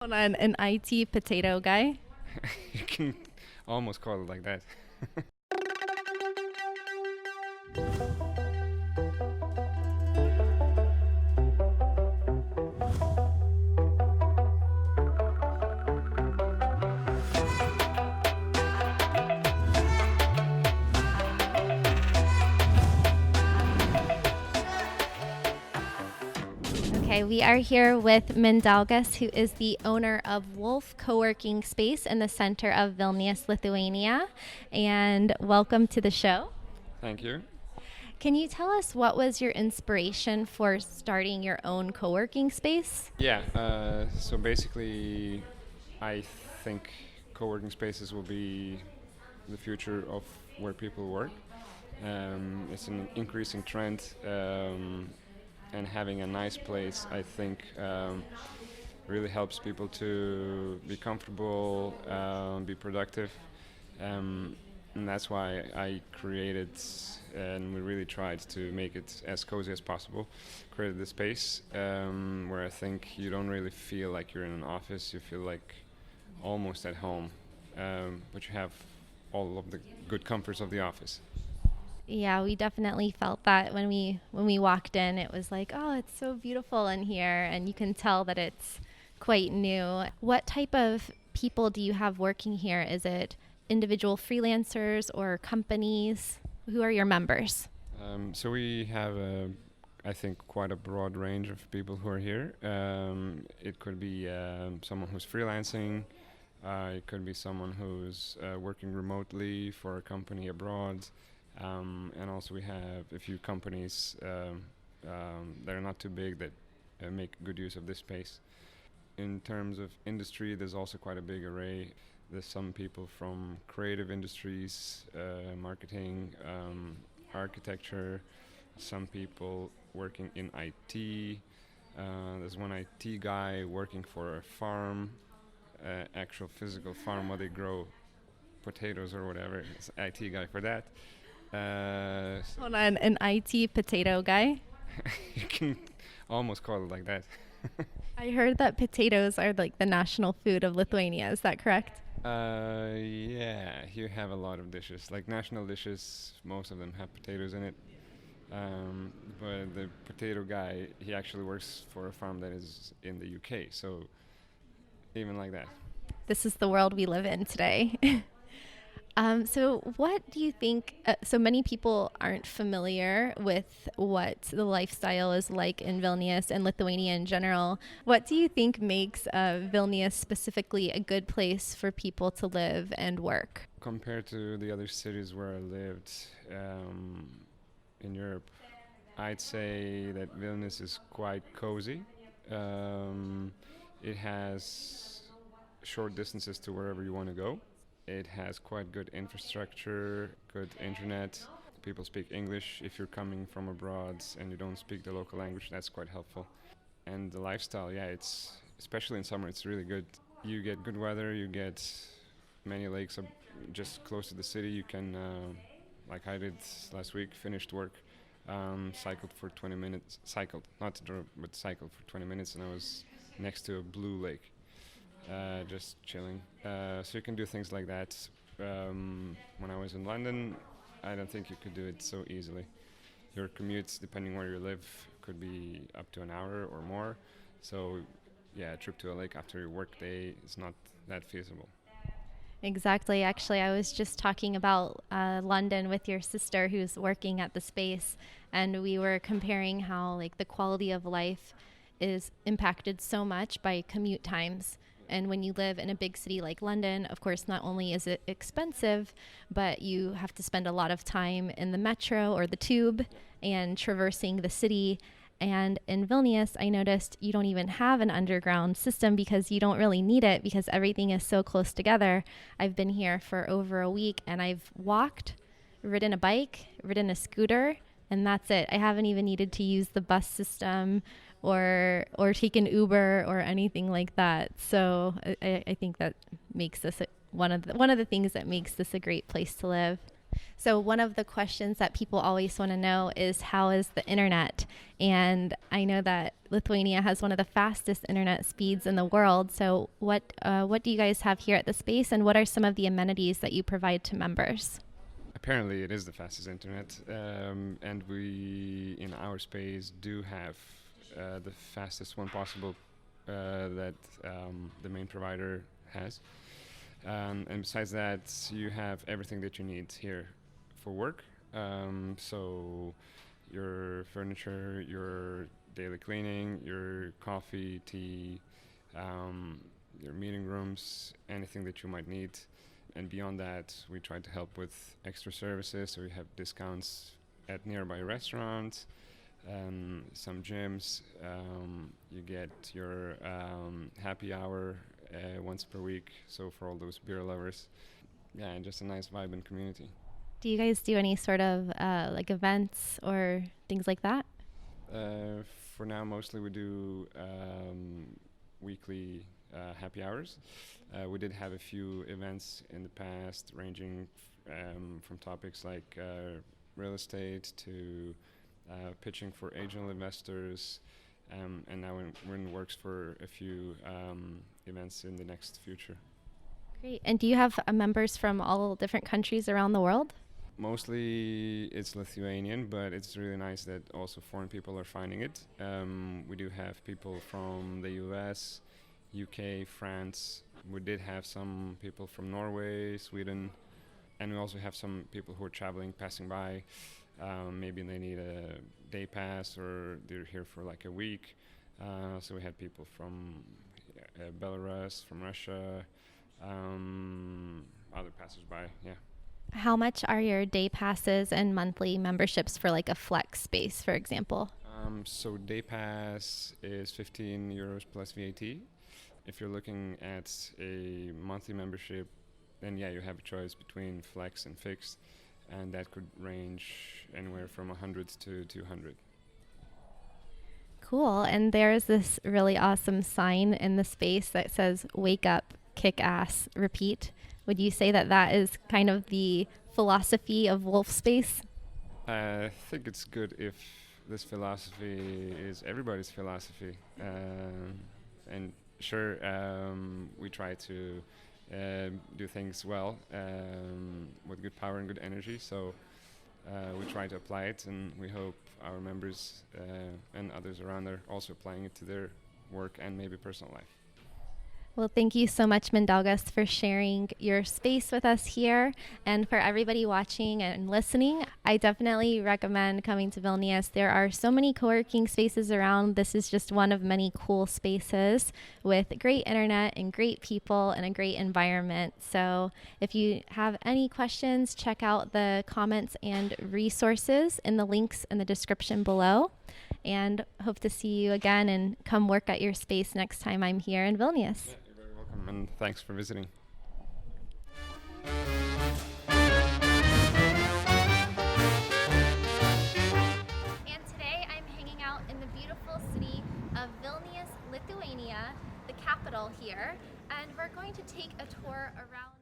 An IT potato guy. You can almost call it like that. Okay, we are here with Mindaugas, who is the owner of Wolf Coworking Space in the center of Vilnius, Lithuania. And welcome to the show. Thank you. Can you tell us what was your inspiration for starting your own coworking space? Yeah, so basically, I think co-working spaces will be the future of where people work. It's an increasing trend, and having a nice place, I think, really helps people to be comfortable, be productive. And that's why I created, and we really tried to make it as cozy as possible. Created the space where I think you don't really feel like you're in an office. You feel like almost at home, but you have all of the good comforts of the office. Yeah, we definitely felt that when we walked in. It was like, oh, it's so beautiful in here, and you can tell that it's quite new. What type of people do you have working here? Is it individual freelancers or companies? Who are your members? So we have, I think, quite a broad range of people who are here. It could be someone who's freelancing. It could be someone who's working remotely for a company abroad. And also we have a few companies that are not too big that make good use of this space. In terms of industry, there's also quite a big array. There's some people from creative industries, marketing, architecture, some people working in IT. There's one IT guy working for a farm, actual physical farm where they grow potatoes or whatever. It's IT guy for that. An IT potato guy. You can almost call it like that. I heard that potatoes are like the national food of Lithuania. Is that correct? Yeah, you have a lot of dishes. Like national dishes, most of them have potatoes in it. But the potato guy, he actually works for a farm that is in the UK. So even like that. This is the world we live in today. So, what do you think? So many people aren't familiar with what the lifestyle is like in Vilnius and Lithuania in general. What do you think makes Vilnius specifically a good place for people to live and work? Compared to the other cities where I lived in Europe, I'd say that Vilnius is quite cozy. Um, it has short distances to wherever you want to go. It has quite good infrastructure, good internet. People speak English. If you're coming from abroad and you don't speak the local language, that's quite helpful. And the lifestyle, yeah, it's especially in summer, it's really good. You get good weather. You get many lakes just close to the city. You can, like I did last week, finished work, cycled for 20 minutes. Cycled, not to drove, but cycled for 20 minutes, and I was next to a blue lake. Just chilling. So you can do things like that. When I was in London, I don't think you could do it so easily. Your commutes, depending where you live, could be up to an hour or more. So, yeah, a trip to a lake after your work day is not that feasible. Exactly. Actually, I was just talking about London with your sister who's working at the space, and we were comparing how like the quality of life is impacted so much by commute times. And when you live in a big city like London, of course, not only is it expensive, but you have to spend a lot of time in the metro or the tube and traversing the city. And in Vilnius, I noticed you don't even have an underground system because you don't really need it because everything is so close together. I've been here for over a week and I've walked, ridden a bike, ridden a scooter, and that's it. I haven't even needed to use the bus system or take an Uber or anything like that. So I think that makes this one of the things that makes this a great place to live. So, one of the questions that people always want to know is how is the internet? And I know that Lithuania has one of the fastest internet speeds in the world. So, what do you guys have here at the space, and what are some of the amenities that you provide to members? Apparently, it is the fastest internet, and we in our space do have the fastest one possible that the main provider has. And besides that, you have everything that you need here for work. So your furniture, your daily cleaning, your coffee, tea, um, your meeting rooms, anything that you might need. And beyond that, we try to help with extra services. So we have discounts at nearby restaurants, some gyms. You get your happy hour once per week. So for all those beer lovers, yeah, and just a nice vibe and community. Do you guys do any sort of like events or things like that? Uh, for now, mostly we do weekly happy hours. We did have a few events in the past, ranging from topics like real estate to pitching for angel investors, and now we're in the works for a few events in the next future. Great. And do you have members from all different countries around the world? Mostly it's Lithuanian, but it's really nice that also foreign people are finding it. We do have people from the US, UK, France. We did have some people from Norway, Sweden, and we also have some people who are traveling, passing by. Maybe they need a day pass or they're here for like a week. So we had people from Belarus, from Russia, other passers-by, yeah. How much are your day passes and monthly memberships for like a flex space, for example? So day pass is 15 euros plus VAT. If you're looking at a monthly membership, then yeah, you have a choice between flex and fixed, and that could range anywhere from 100 to 200. Cool. And there's this really awesome sign in the space that says "Wake up, kick ass, repeat." Would you say that that is kind of the philosophy of Wolf Space? I think it's good if this philosophy is everybody's philosophy. And sure, we try to do things well with good power and good energy. So we try to apply it, and we hope our members and others around are also applying it to their work and maybe personal life. Well, thank you so much, Mindaugas, for sharing your space with us here. And for everybody watching and listening, I definitely recommend coming to Vilnius. There are so many co-working spaces around. This is just one of many cool spaces with great internet and great people and a great environment. So if you have any questions, check out the comments and resources in the links in the description below. And hope to see you again and come work at your space next time I'm here in Vilnius. Yeah, you're very welcome, and thanks for visiting. And today I'm hanging out in the beautiful city of Vilnius, Lithuania, the capital here, and we're going to take a tour around